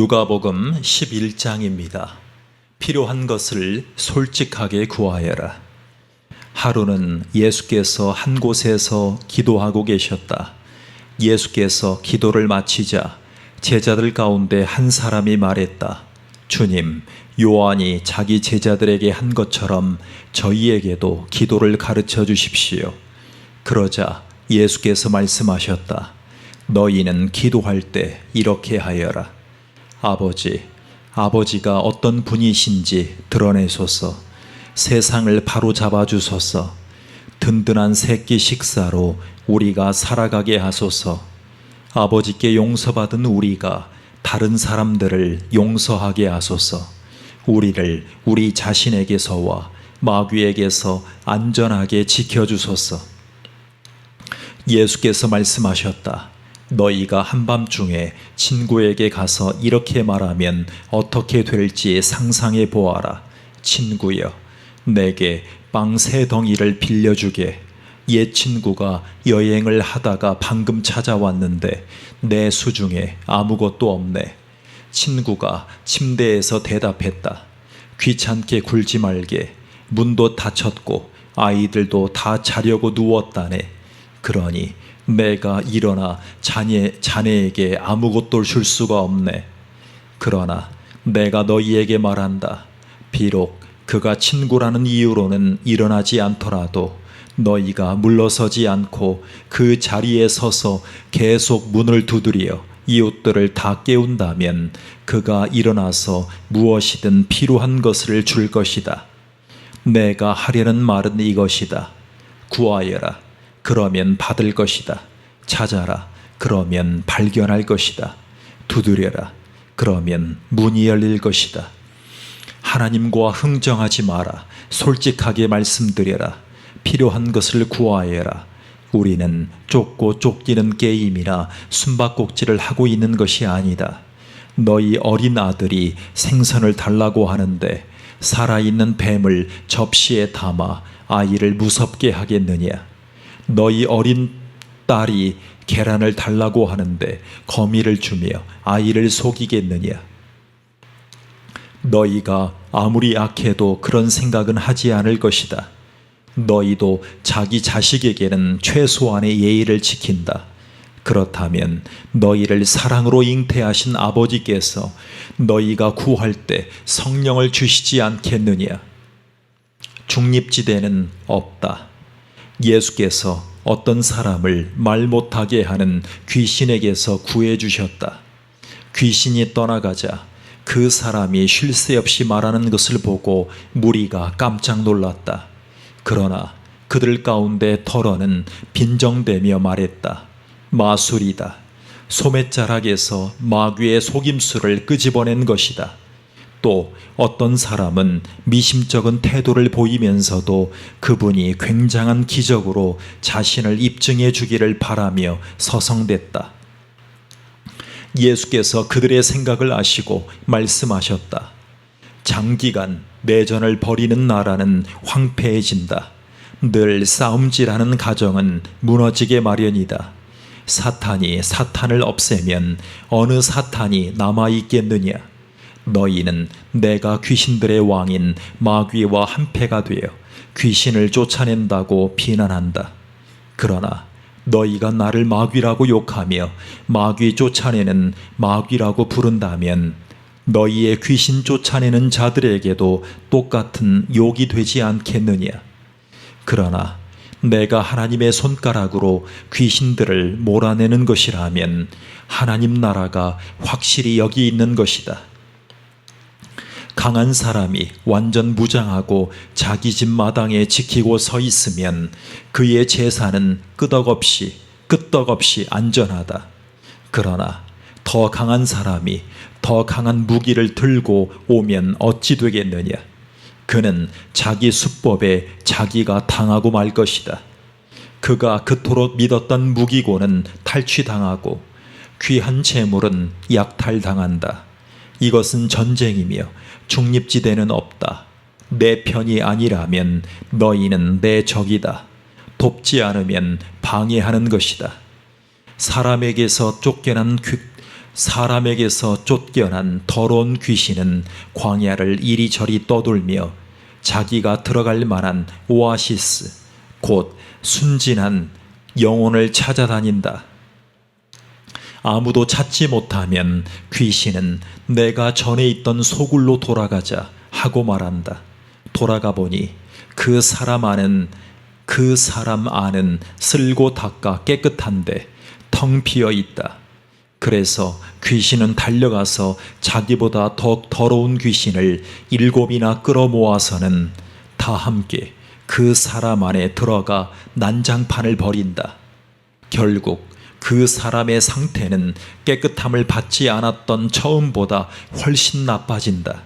누가복음 11장입니다. 필요한 것을 솔직하게 구하여라. 하루는 예수께서 한 곳에서 기도하고 계셨다. 예수께서 기도를 마치자 제자들 가운데 한 사람이 말했다. 주님, 요한이 자기 제자들에게 한 것처럼 저희에게도 기도를 가르쳐 주십시오. 그러자 예수께서 말씀하셨다. 너희는 기도할 때 이렇게 하여라. 아버지가 어떤 분이신지 드러내소서. 세상을 바로잡아 주소서. 든든한 새끼 식사로 우리가 살아가게 하소서. 아버지께 용서받은 우리가 다른 사람들을 용서하게 하소서. 우리를 우리 자신에게서와 마귀에게서 안전하게 지켜주소서. 예수께서 말씀하셨다. 너희가 한밤중에 친구에게 가서 이렇게 말하면 어떻게 될지 상상해 보아라. 친구여, 내게 빵 3덩이를 빌려주게. 옛 친구가 여행을 하다가 방금 찾아왔는데 내 수중에 아무것도 없네. 친구가 침대에서 대답했다. 귀찮게 굴지 말게. 문도 닫혔고 아이들도 다 자려고 누웠다네. 그러니 내가 일어나 자네에게 아무것도 줄 수가 없네. 그러나 내가 너희에게 말한다. 비록 그가 친구라는 이유로는 일어나지 않더라도 너희가 물러서지 않고 그 자리에 서서 계속 문을 두드려 이웃들을 다 깨운다면 그가 일어나서 무엇이든 필요한 것을 줄 것이다. 내가 하려는 말은 이것이다. 구하여라. 그러면 받을 것이다. 찾아라. 그러면 발견할 것이다. 두드려라. 그러면 문이 열릴 것이다. 하나님과 흥정하지 마라. 솔직하게 말씀드려라. 필요한 것을 구하여라. 우리는 쫓고 쫓기는 게임이나 숨바꼭질을 하고 있는 것이 아니다. 너희 어린 아들이 생선을 달라고 하는데 살아있는 뱀을 접시에 담아 아이를 무섭게 하겠느냐? 너희 어린 딸이 계란을 달라고 하는데 거미를 주며 아이를 속이겠느냐? 너희가 아무리 악해도 그런 생각은 하지 않을 것이다. 너희도 자기 자식에게는 최소한의 예의를 지킨다. 그렇다면 너희를 사랑으로 잉태하신 아버지께서 너희가 구할 때 성령을 주시지 않겠느냐? 중립지대는 없다. 예수께서 어떤 사람을 말 못하게 하는 귀신에게서 구해주셨다. 귀신이 떠나가자 그 사람이 쉴 새 없이 말하는 것을 보고 무리가 깜짝 놀랐다. 그러나 그들 가운데 더러는 빈정대며 말했다. 마술이다. 소매자락에서 마귀의 속임수를 끄집어낸 것이다. 또 어떤 사람은 미심쩍은 태도를 보이면서도 그분이 굉장한 기적으로 자신을 입증해 주기를 바라며 서성댔다. 예수께서 그들의 생각을 아시고 말씀하셨다. 장기간 내전을 벌이는 나라는 황폐해진다. 늘 싸움질하는 가정은 무너지게 마련이다. 사탄이 사탄을 없애면 어느 사탄이 남아있겠느냐? 너희는 내가 귀신들의 왕인 마귀와 한패가 되어 귀신을 쫓아낸다고 비난한다. 그러나 너희가 나를 마귀라고 욕하며 마귀 쫓아내는 마귀라고 부른다면 너희의 귀신 쫓아내는 자들에게도 똑같은 욕이 되지 않겠느냐? 그러나 내가 하나님의 손가락으로 귀신들을 몰아내는 것이라면 하나님 나라가 확실히 여기 있는 것이다. 강한 사람이 완전 무장하고 자기 집 마당에 지키고 서 있으면 그의 재산은 끄떡없이 안전하다. 그러나 더 강한 사람이 더 강한 무기를 들고 오면 어찌 되겠느냐? 그는 자기 수법에 자기가 당하고 말 것이다. 그가 그토록 믿었던 무기고는 탈취당하고 귀한 재물은 약탈당한다. 이것은 전쟁이며 중립지대는 없다. 내 편이 아니라면 너희는 내 적이다. 돕지 않으면 방해하는 것이다. 사람에게서 쫓겨난 사람에게서 쫓겨난 더러운 귀신은 광야를 이리저리 떠돌며 자기가 들어갈 만한 오아시스, 곧 순진한 영혼을 찾아다닌다. 아무도 찾지 못하면 귀신은 내가 전에 있던 소굴로 돌아가자 하고 말한다. 돌아가 보니 그 사람 안은 쓸고 닦아 깨끗한데 텅 비어 있다. 그래서 귀신은 달려가서 자기보다 더 더러운 귀신을 7이나 끌어모아서는 다 함께 그 사람 안에 들어가 난장판을 벌인다. 결국 그 사람의 상태는 깨끗함을 받지 않았던 처음보다 훨씬 나빠진다.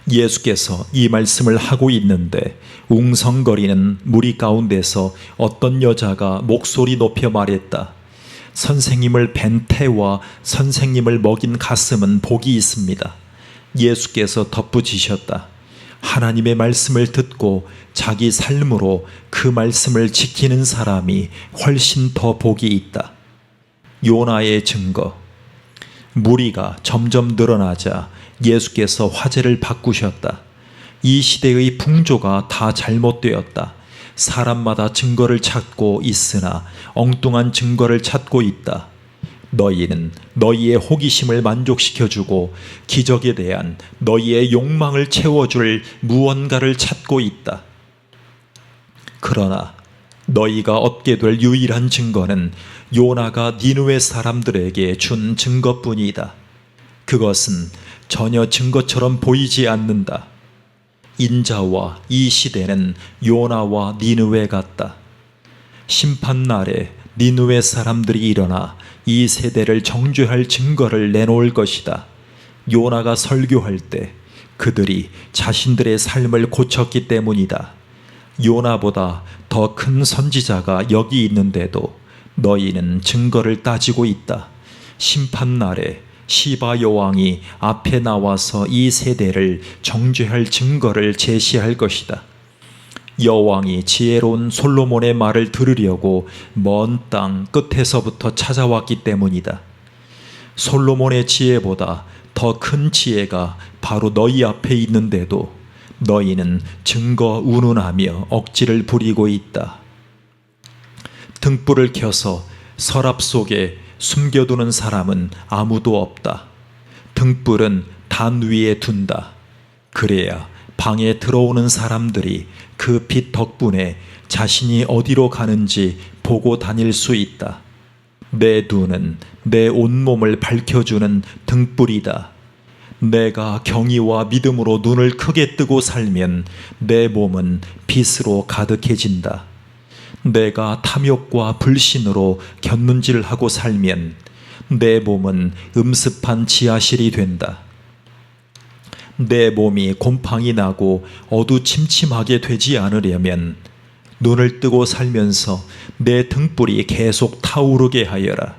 예수께서 이 말씀을 하고 있는데 웅성거리는 무리 가운데서 어떤 여자가 목소리 높여 말했다. 선생님을 벤 태와 선생님을 먹인 가슴은 복이 있습니다. 예수께서 덧붙이셨다. 하나님의 말씀을 듣고 자기 삶으로 그 말씀을 지키는 사람이 훨씬 더 복이 있다. 요나의 증거. 무리가 점점 늘어나자 예수께서 화제를 바꾸셨다. 이 시대의 풍조가 다 잘못되었다. 사람마다 증거를 찾고 있으나 엉뚱한 증거를 찾고 있다. 너희는 너희의 호기심을 만족시켜주고 기적에 대한 너희의 욕망을 채워줄 무언가를 찾고 있다. 그러나 너희가 얻게 될 유일한 증거는 요나가 니느웨 사람들에게 준 증거뿐이다. 그것은 전혀 증거처럼 보이지 않는다. 인자와 이 시대는 요나와 니느웨 같다. 심판날에 니느웨 사람들이 일어나 이 세대를 정죄할 증거를 내놓을 것이다. 요나가 설교할 때 그들이 자신들의 삶을 고쳤기 때문이다. 요나보다 더 큰 선지자가 여기 있는데도 너희는 증거를 따지고 있다. 심판날에 시바 여왕이 앞에 나와서 이 세대를 정죄할 증거를 제시할 것이다. 여왕이 지혜로운 솔로몬의 말을 들으려고 먼 땅 끝에서부터 찾아왔기 때문이다. 솔로몬의 지혜보다 더 큰 지혜가 바로 너희 앞에 있는데도 너희는 증거 운운하며 억지를 부리고 있다. 등불을 켜서 서랍 속에 숨겨두는 사람은 아무도 없다. 등불은 단 위에 둔다. 그래야 방에 들어오는 사람들이 그 빛 덕분에 자신이 어디로 가는지 보고 다닐 수 있다. 내 눈은 내 온몸을 밝혀주는 등불이다. 내가 경의와 믿음으로 눈을 크게 뜨고 살면 내 몸은 빛으로 가득해진다. 내가 탐욕과 불신으로 곁눈질하고 살면 내 몸은 음습한 지하실이 된다. 내 몸이 곰팡이 나고 어두침침하게 되지 않으려면 눈을 뜨고 살면서 내 등불이 계속 타오르게 하여라.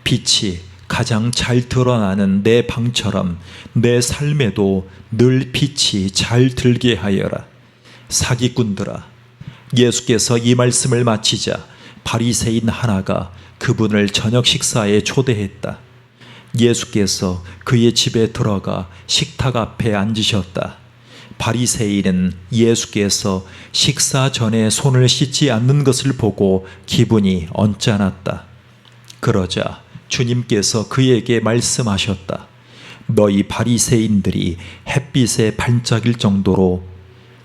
빛이 가장 잘 드러나는 내 방처럼 내 삶에도 늘 빛이 잘 들게 하여라. 사기꾼들아, 예수께서 이 말씀을 마치자 바리새인 하나가 그분을 저녁 식사에 초대했다. 예수께서 그의 집에 들어가 식탁 앞에 앉으셨다. 바리새인은 예수께서 식사 전에 손을 씻지 않는 것을 보고 기분이 언짢았다. 그러자 주님께서 그에게 말씀하셨다. 너희 바리새인들이 햇빛에 반짝일 정도로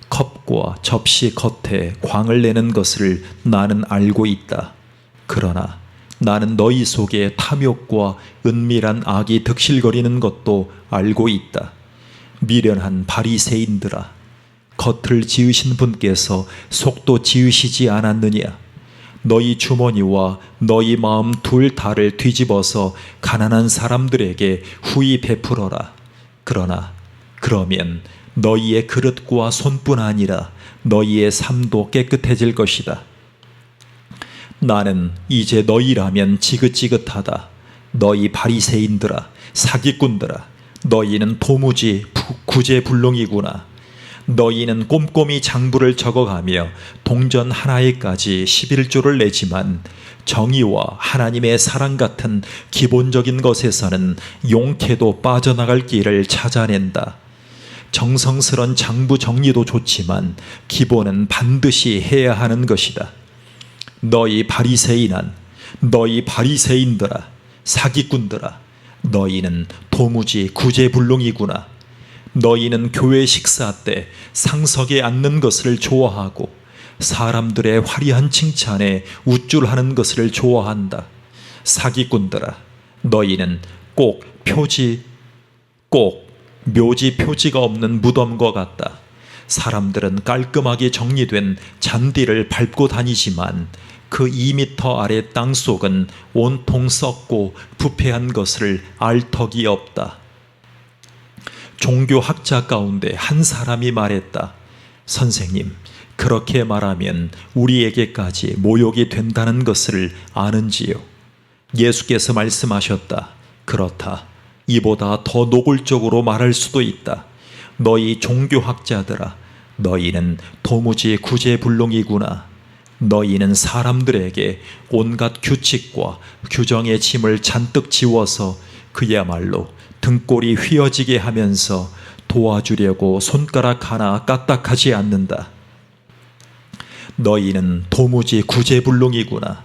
컵과 접시 겉에 광을 내는 것을 나는 알고 있다. 그러나 나는 너희 속에 탐욕과 은밀한 악이 득실거리는 것도 알고 있다. 미련한 바리새인들아, 겉을 지으신 분께서 속도 지으시지 않았느냐? 너희 주머니와 너희 마음 둘 다를 뒤집어서 가난한 사람들에게 후히 베풀어라. 그러면 너희의 그릇과 손뿐 아니라 너희의 삶도 깨끗해질 것이다. 나는 이제 너희라면 지긋지긋하다. 너희 바리새인들아, 사기꾼들아, 너희는 도무지 구제불능이구나. 너희는 꼼꼼히 장부를 적어가며 동전 하나에까지 11조를 내지만 정의와 하나님의 사랑 같은 기본적인 것에서는 용케도 빠져나갈 길을 찾아낸다. 정성스런 장부 정리도 좋지만 기본은 반드시 해야 하는 것이다. 너희 바리새인들아, 사기꾼들아, 너희는 도무지 구제불능이구나. 너희는 교회 식사 때 상석에 앉는 것을 좋아하고 사람들의 화려한 칭찬에 우쭐하는 것을 좋아한다. 사기꾼들아, 너희는 꼭 묘지 표지가 없는 무덤과 같다. 사람들은 깔끔하게 정리된 잔디를 밟고 다니지만 그 2미터 아래 땅속은 온통 썩고 부패한 것을 알 턱이 없다. 종교학자 가운데 한 사람이 말했다. 선생님, 그렇게 말하면 우리에게까지 모욕이 된다는 것을 아는지요? 예수께서 말씀하셨다. 그렇다. 이보다 더 노골적으로 말할 수도 있다. 너희 종교학자들아, 너희는 도무지 구제불능이구나. 너희는 사람들에게 온갖 규칙과 규정의 짐을 잔뜩 지워서 그야말로 등골이 휘어지게 하면서 도와주려고 손가락 하나 까딱하지 않는다. 너희는 도무지 구제불능이구나.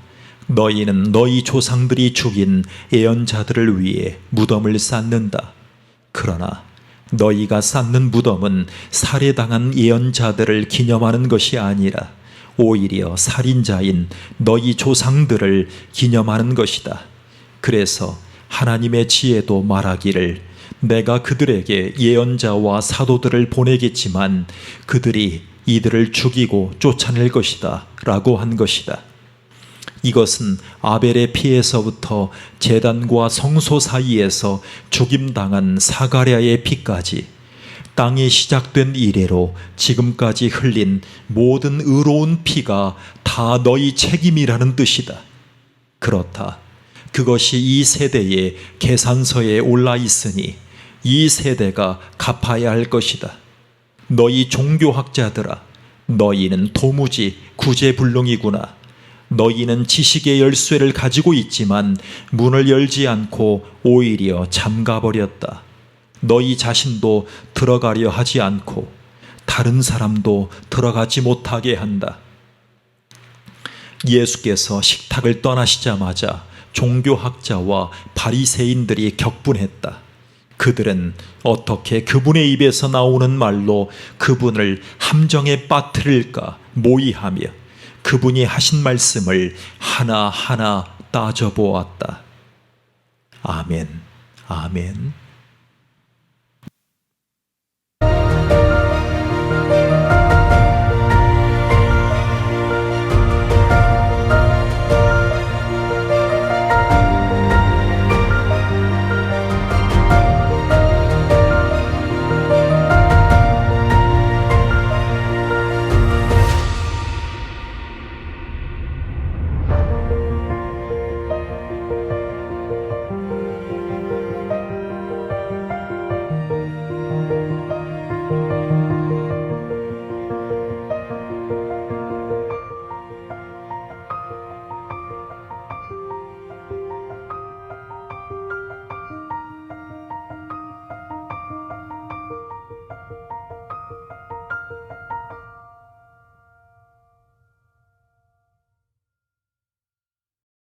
너희는 너희 조상들이 죽인 예언자들을 위해 무덤을 쌓는다. 그러나 너희가 쌓는 무덤은 살해당한 예언자들을 기념하는 것이 아니라 오히려 살인자인 너희 조상들을 기념하는 것이다. 그래서 하나님의 지혜도 말하기를 내가 그들에게 예언자와 사도들을 보내겠지만 그들이 이들을 죽이고 쫓아낼 것이다 라고 한 것이다. 이것은 아벨의 피에서부터 제단과 성소 사이에서 죽임당한 사가랴의 피까지 땅이 시작된 이래로 지금까지 흘린 모든 의로운 피가 다 너희 책임이라는 뜻이다. 그렇다. 그것이 이 세대의 계산서에 올라 있으니 이 세대가 갚아야 할 것이다. 너희 종교학자들아, 너희는 도무지 구제불능이구나. 너희는 지식의 열쇠를 가지고 있지만 문을 열지 않고 오히려 잠가버렸다. 너희 자신도 들어가려 하지 않고 다른 사람도 들어가지 못하게 한다. 예수께서 식탁을 떠나시자마자 종교학자와 바리새인들이 격분했다. 그들은 어떻게 그분의 입에서 나오는 말로 그분을 함정에 빠뜨릴까 모의하며 그분이 하신 말씀을 하나하나 따져보았다. 아멘, 아멘.